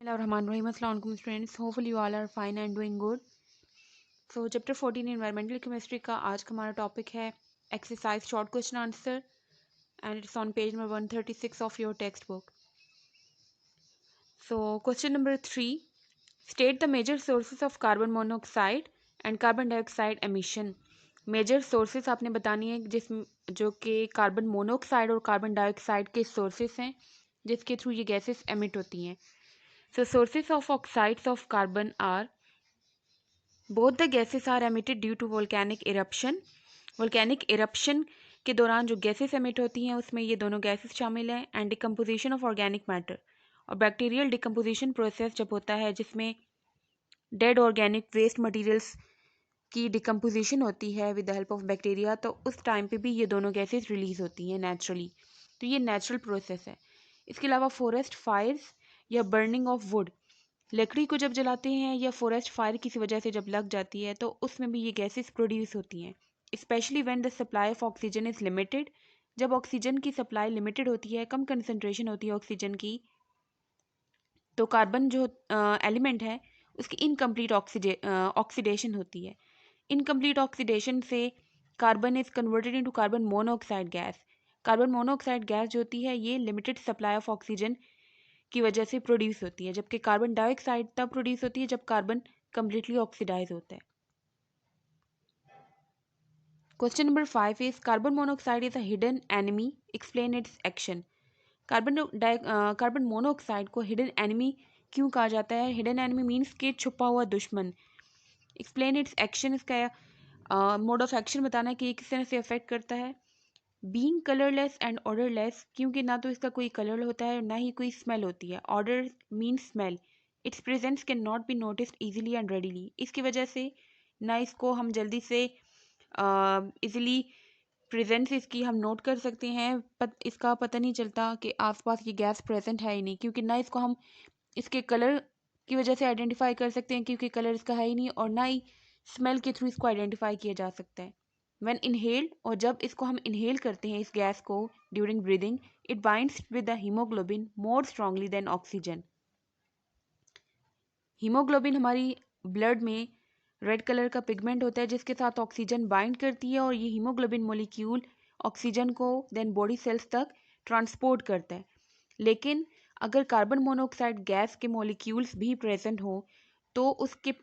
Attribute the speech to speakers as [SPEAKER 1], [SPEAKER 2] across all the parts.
[SPEAKER 1] Bismillahirrahmanirrahim. Assalamu alaikum friends. Hopefully you all are fine and doing good. So chapter 14 environmental chemistry का आज का हमारा topic है exercise short question answer and it's on page number 136 of your textbook. So question number 3, state the major sources of carbon monoxide and carbon dioxide emission. Major sources आपने बतानी है जो कि कार्बन मोनोऑक्साइड और carbon dioxide के sources हैं जिसके through ये गैसेस एमिट होती हैं. So sources of oxides of carbon are both the gases are emitted due to volcanic eruption. Volcanic eruption के दौरान जो गैसेस एमिट होती हैं उसमें ये दोनों गैसेस शामिल हैं. And decomposition of organic matter और बैक्टीरियल डिकम्पोजिशन प्रोसेस जब होता है जिसमें डेड ऑर्गेनिक वेस्ट मटेरियल्स की डिकम्पोजिशन होती है with the help of bacteria, तो उस टाइम पे भी ये दोनों गैसेस रिलीज होती हैं नेचुरली. तो ये नेचुरल प्रोसेस है. इसके अलावा फॉरेस्ट फायर्स या बर्निंग ऑफ वुड, लकड़ी को जब जलाते हैं या फॉरेस्ट फायर किसी वजह से जब लग जाती है तो उसमें भी ये गैसेस प्रोड्यूस होती हैं. Specially when the supply of oxygen is limited, जब ऑक्सीजन की सप्लाई लिमिटेड होती है, कम कंसनट्रेशन होती है ऑक्सीजन की, तो कार्बन जो एलिमेंट है उसकी इनकम्प्लीट ऑक्सीडेशन होती है. इनकम्प्लीट ऑक्सीडेशन से carbon is converted into carbon monoxide gas. Carbon monoxide gas जो होती है ये लिमिटेड सप्लाई ऑफ ऑक्सीजन की वजह से प्रोड्यूस होती है, जबकि कार्बन डाइऑक्साइड तब प्रोड्यूस होती है जब कार्बन कम्प्लीटली ऑक्सीडाइज होता है. Question number 5 is carbon monoxide is a hidden enemy, explain it's action. Carbon monoxide को हिडन एनिमी क्यों कहा जाता है? हिडन एनिमी मीन्स के छुपा हुआ दुश्मन. एक्सप्लेन इट्स एक्शन, इसका मोड ऑफ एक्शन बताना है कि ये किस तरह से अफेक्ट करता है. बीइंग कलरलेस एंड ऑर्डरलेस, क्योंकि ना तो इसका कोई कलर होता है और ना ही कोई स्मेल होती है. Order means smell. It's presence can not be noticed easily and readily, इसकी वजह से ना इसको हम जल्दी से इजीली प्रेजेंस इसकी हम नोट कर सकते हैं, इसका पता नहीं चलता कि आसपास ये गैस प्रेजेंट है ही नहीं, क्योंकि ना इसको हम इसके कलर की वजह से आइडेंटिफाई कर सकते हैं क्योंकि कलर इसका है ही नहीं, और ना ही स्मेल के थ्रू इसको आइडेंटिफाई किया जा सकता है. व्हेन इनहेल्ड, और जब इसको हम इनहेल करते हैं इस गैस को during breathing, it binds with the haemoglobin more strongly than oxygen. Haemoglobin हमारी ब्लड में रेड कलर का पिगमेंट होता है जिसके साथ ऑक्सीजन बाइंड करती है, और ये हीमोग्लोबिन मोलिक्यूल ऑक्सीजन को देन बॉडी सेल्स तक ट्रांसपोर्ट करता है. लेकिन अगर कार्बन मोनोऑक्साइड गैस के मॉलिक्यूल्स भी प्रेजेंट हो तो उसके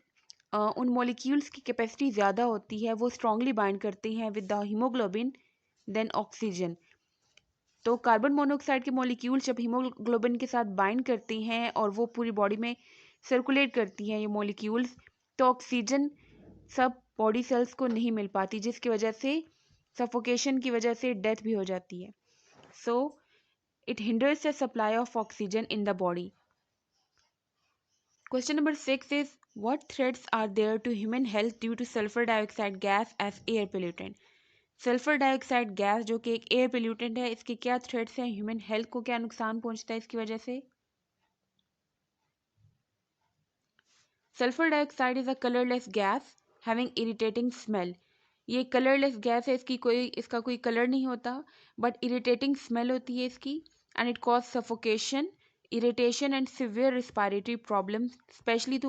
[SPEAKER 1] उन मॉलिक्यूल्स की कैपेसिटी ज़्यादा होती है, वो स्ट्रांगली बाइंड करते हैं with the haemoglobin than oxygen. तो कार्बन मोनोऑक्साइड के मॉलिक्यूल्स जब हीमोग्लोबिन के साथ बाइंड करते हैं और वो पूरी बॉडी में सर्कुलेट करती हैं ये मॉलिक्यूल्स, तो ऑक्सीजन सब बॉडी सेल्स को नहीं मिल पाती, जिसकी वजह से सफोकेशन की वजह से डेथ भी हो जाती है. So it hinders the supply of oxygen in the body. Question number 6 is, what threats are there to human health due to sulfur dioxide gas as air pollutant? Sulphur dioxide gas जो कि एक air pollutant है, इसके क्या threats हैं, human health को क्या नुकसान पहुंचता है इसकी वजह से? Sulphur dioxide is a colourless gas having irritating smell. ये कलरलेस गैस है, इसका कोई कलर नहीं होता, बट इरिटेटिंग स्मेल होती है इसकी. And it cause suffocation, irritation and severe respiratory problem, specially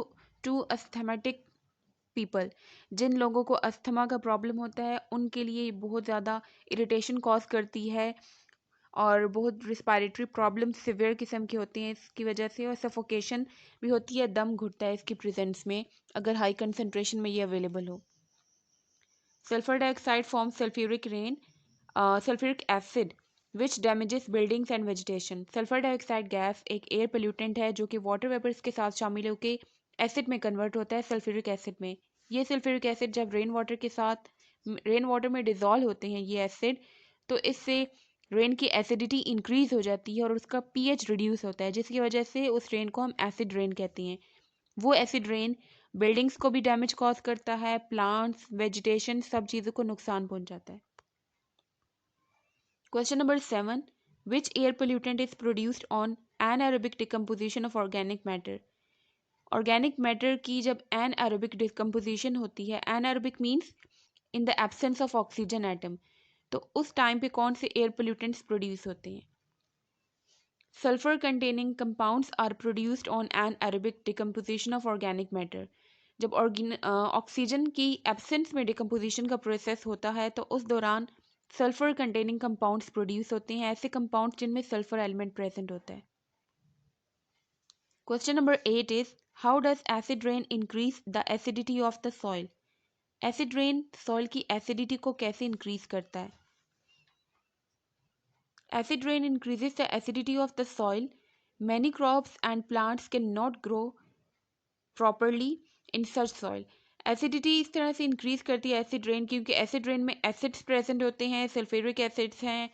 [SPEAKER 1] to asthmatic people. जिन लोगों को अस्थमा का प्रॉब्लम होता है उनके लिए ये बहुत ज़्यादा इरिटेशन कॉज करती है और बहुत रिस्पायरेटरी प्रॉब्लम सिवियर किस्म की होती हैं इसकी वजह से, और सफोकेशन भी होती है, दम घुटता है इसकी प्रेजेंस में अगर हाई कंसनट्रेशन में ये अवेलेबल हो. Sulphur dioxide form sulphuric acid which damages buildings and vegetation. Sulphur dioxide gas एक एयर पोल्यूटेंट है जो कि वाटर वेपर्स के साथ शामिल होकर एसिड में कन्वर्ट होता है, सल्फ्यूरिक एसिड में. ये सल्फ्यूरिक एसिड जब रेन वाटर में डिजॉल्व होते हैं ये एसिड, तो इससे रेन की एसिडिटी इंक्रीज हो जाती है और उसका पीएच रिड्यूस होता है, जिसकी वजह से उस रेन को हम एसिड रेन कहते हैं. वो एसिड रेन बिल्डिंग्स को भी डैमेज कॉज करता है, प्लांट्स, वेजिटेशन, सब चीज़ों को नुकसान पहुंचाता है. Question number 7, which air pollutant is produced on anaerobic decomposition of organic matter. Organic matter की जब एनारोबिक डिकम्पोजिशन होती है, anaerobic means in the absence of oxygen atom, तो उस टाइम पे कौन से एयर पोल्यूटेंट्स प्रोड्यूस होते हैं? Sulfur containing compounds are produced on anaerobic decomposition of organic matter. जब ऑक्सीजन की एब्सेंस में डिकम्पोजिशन का प्रोसेस होता है तो उस दौरान सल्फर कंटेनिंग कंपाउंड्स प्रोड्यूस होते हैं, ऐसे कंपाउंड्स जिनमें सल्फर एलिमेंट प्रेजेंट होता है. Question number 8 is how does acid rain increase the acidity of the soil. Acid rain soil की एसिडिटी को कैसे इंक्रीज करता है? Acid rain increases the acidity of the soil. Many crops and plants cannot grow properly in such soil. Acidity इस तरह से increase करती है एसिड रेन, क्योंकि एसिड रेन में एसिड्स प्रेजेंट होते हैं, सल्फ्यूरिक एसिड्स हैं,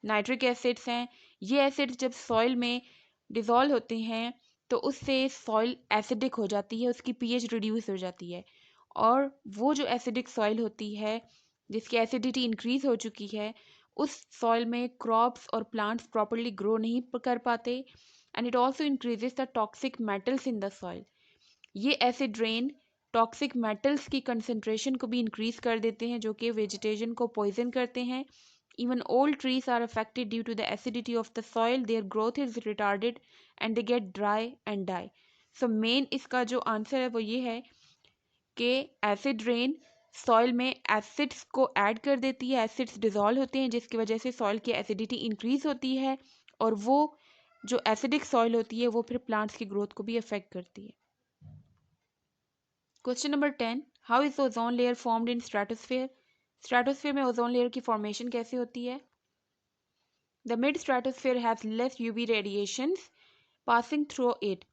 [SPEAKER 1] नाइट्रिक एसिड्स हैं. ये एसिड्स जब सॉइल में डिजॉल्व होते हैं तो उससे सॉइल एसिडिक हो जाती है, उसकी पीएच रिड्यूस हो जाती है. और वो जो एसिडिक सॉइल होती है जिसकी एसिडिटी इंक्रीज हो चुकी है, उस सॉइल में क्रॉप्स और प्लांट्स प्रॉपरली ग्रो नहीं कर पाते. And it also increases the toxic metals in the soil. ये एसिड रेन टॉक्सिक मेटल्स की कंसंट्रेशन को भी इंक्रीज कर देते हैं जो कि वेजिटेशन को पॉइजन करते हैं. Even old trees are affected due to the acidity of the soil. Their growth is retarded and they get dry and die. So main इसका जो आंसर है वो ये है कि एसिड रेन सॉइल में एसिड्स को ऐड कर देती है, एसिड्स डिजॉल्व होते हैं जिसकी वजह से सॉइल की एसिडिटी इंक्रीज होती है, और वो जो एसिडिक सॉइल होती है वो फिर प्लांट्स की ग्रोथ को भी अफेक्ट करती है. Question number 10 how is ozone layer formed in stratosphere. Stratosphere में ओजोन लेयर की फॉर्मेशन कैसे होती है? The mid-stratosphere has less UV radiations passing through it.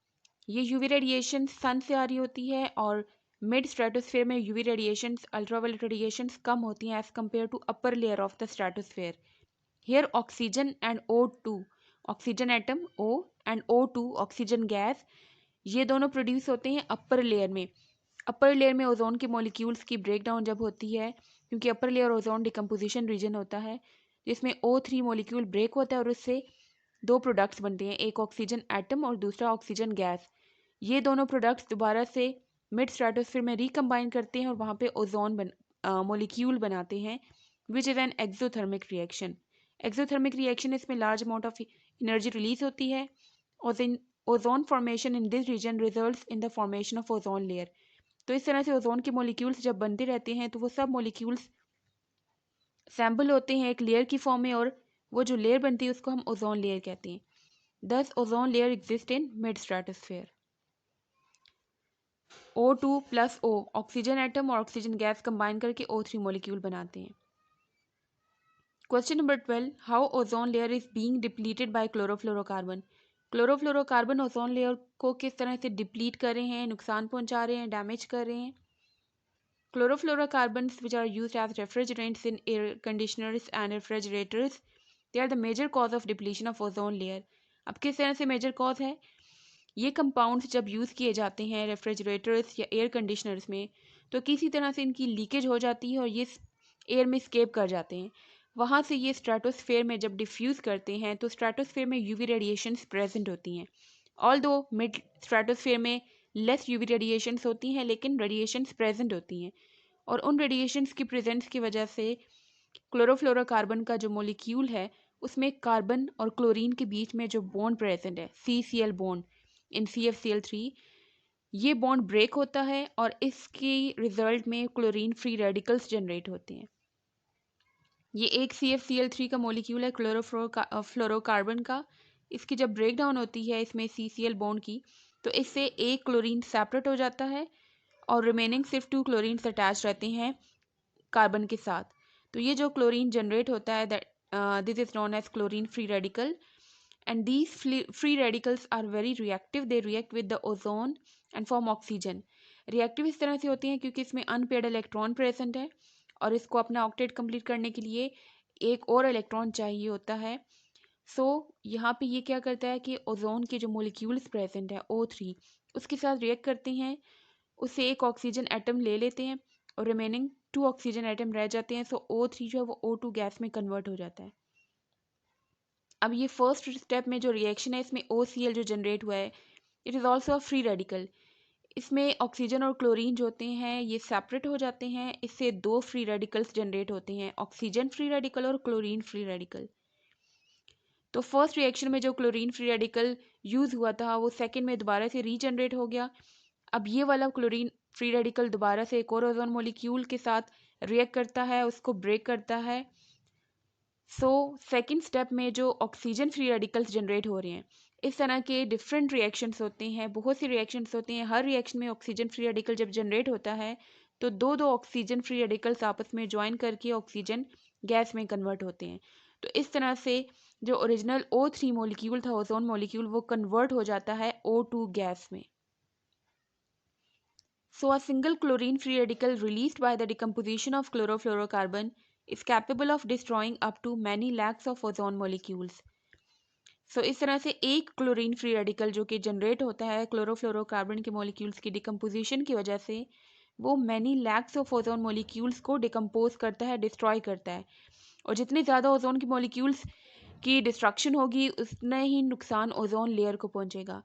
[SPEAKER 1] ये UV radiation सन से आ रही होती है और मिड स्ट्रेटोस्फेयर में UV radiations, ultraviolet radiations कम होती हैं as compared to upper layer of the stratosphere. Here oxygen and O2, oxygen atom O and O2 oxygen gas, ये दोनों प्रोड्यूस होते हैं अपर लेयर में. अपर लेयर में ओजोन के मॉलिक्यूल्स की ब्रेकडाउन जब होती है, क्योंकि upper layer ozone decomposition region होता है जिसमें O3 मॉलिक्यूल ब्रेक होता है और उससे दो प्रोडक्ट्स बनते हैं, एक ऑक्सीजन एटम और दूसरा ऑक्सीजन गैस. ये दोनों प्रोडक्ट्स दोबारा से मिड स्ट्रेटोस्फीयर में रिकम्बाइन करते हैं और वहाँ पे ओजोन मॉलिक्यूल बनाते हैं, which is an exothermic reaction. Exothermic reaction इसमें large amount of energy release होती है. Ozone formation in this region results in the formation of ozone layer. तो इस तरह से ओजोन के मॉलिक्यूल्स जब बनते रहते हैं तो वो सब मॉलिक्यूल्स सैम्पल होते हैं एक लेयर की फॉर्म में, और वो जो लेयर बनती है उसको हम ओजोन लेयर कहते हैं. This ozone layer exist in mid stratosphere. O2 plus O oxygen atom और ऑक्सीजन गैस कंबाइन करके O3 मॉलिक्यूल बनाते हैं. Question number 12 how ozone layer is being depleted by chlorofluorocarbon. Chlorofluorocarbon ozone layer को किस तरह से डिप्लीट कर रहे हैं, नुकसान पहुंचा रहे हैं, डैमेज कर रहे हैं. Chlorofluorocarbons, which are used as refrigerants in air conditioners and refrigerators, they are the major cause of depletion of ozone layer. अब किस तरह से मेजर कॉज है? ये कंपाउंड्स जब यूज़ किए जाते हैं रेफ्रिजरेटर्स या एयर कंडीशनर्स में तो किसी तरह से इनकी लीकेज हो जाती है और ये एयर में स्केप कर जाते हैं. वहाँ से ये स्ट्रेटोस्फेयर में जब डिफ्यूज़ करते हैं तो स्ट्रेटोस्फेयर में यूवी रेडिएशंस प्रेजेंट होती हैं. ऑल्दो मिड स्ट्रेटोस्फेयर में लेस यूवी रेडिएशंस होती हैं लेकिन रेडिएशंस प्रेजेंट होती हैं, और उन रेडिएशंस की प्रेजेंस की वजह से क्लोरोफ्लोरोकार्बन का जो मॉलिक्यूल है उसमें कार्बन और क्लोरीन के बीच में जो बॉन्ड प्रेजेंट है CCl बॉन्ड इन CFCl3, ये बॉन्ड ब्रेक होता है और इसके रिजल्ट में क्लोरीन फ्री रेडिकल्स जनरेट होते हैं. ये एक CFCl3 का मॉलिक्यूल है क्लोरोफ्लोरोकार्बन का. इसकी जब ब्रेक डाउन होती है इसमें CCl बॉन्ड की तो इससे एक क्लोरीन सेपरेट हो जाता है और रिमेनिंग सिर्फ 2 क्लोरीन्स अटैच रहते हैं कार्बन के साथ. तो ये जो क्लोरीन जनरेट होता है this is known as chlorine free radical. And these free radicals are very reactive. They react with the ozone and form oxygen. Reactive इस तरह से होती हैं क्योंकि इसमें अनपेयर्ड इलेक्ट्रॉन प्रेजेंट है और इसको अपना ऑक्टेट कंप्लीट करने के लिए एक और इलेक्ट्रॉन चाहिए होता है. सो यहाँ पे ये क्या करता है कि ओजोन के जो मोलिक्यूल्स प्रेजेंट है O3 उसके साथ रिएक्ट करते हैं, उससे एक ऑक्सीजन एटम ले लेते हैं और रिमेनिंग 2 ऑक्सीजन एटम रह जाते हैं. सो O3 जो है वो O2 गैस में कन्वर्ट हो जाता है. अब ये फर्स्ट स्टेप में जो रिएक्शन है इसमें OCl जो जनरेट हुआ है it is also a free radical. इसमें ऑक्सीजन और क्लोरीन जो होते हैं ये सेपरेट हो जाते हैं, इससे दो फ्री रेडिकल्स जनरेट होते हैं, ऑक्सीजन फ्री रेडिकल और क्लोरीन फ्री रेडिकल. तो फर्स्ट रिएक्शन में जो क्लोरीन फ्री रेडिकल यूज़ हुआ था वो सेकेंड में दोबारा से रीजनरेट हो गया। अब ये वाला क्लोरीन फ्री रेडिकल दोबारा से एक और ओजोन मॉलिक्यूल के साथ रिएक्ट करता है, उसको ब्रेक करता है। सेकेंड स्टेप में जो ऑक्सीजन फ्री रेडिकल्स जनरेट हो रहे हैं, इस तरह के डिफरेंट रिएक्शंस होते हैं, बहुत सी रिएक्शंस होती हैं। हर रिएक्शन में ऑक्सीजन फ्री रेडिकल जब जनरेट होता है तो दो दो ऑक्सीजन फ्री रेडिकल्स आपस में ज्वाइन करके ऑक्सीजन गैस में कन्वर्ट होते हैं। तो इस तरह से जो ओरिजिनल O3 मॉलिक्यूल था, ओजोन मॉलिक्यूल, वो कन्वर्ट हो जाता है O2 गैस में। So a single chlorine free radical released by the decomposition of chlorofluorocarbon is capable of destroying up to many lakhs of ozone molecules. इस तरह से एक क्लोरीन फ्री रेडिकल जो कि जनरेट होता है क्लोरोफ्लोरोकार्बन के मॉलिक्यूल्स की डिकम्पोजिशन की वजह से, वो many lakhs of ozone molecules को डिकम्पोज करता है, डिस्ट्रॉय करता है। और जितने ज़्यादा ओजोन की मॉलिक्यूल्स की डिस्ट्रक्शन होगी उतना ही नुकसान ओजोन लेयर को पहुंचेगा,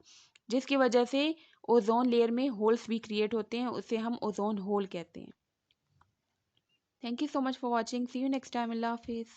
[SPEAKER 1] जिसकी वजह से ओजोन लेयर में होल्स भी क्रिएट होते हैं, उसे हम ओजोन होल कहते हैं। Thank you so much for watching, see you next time, अल्लाह हाफिज़।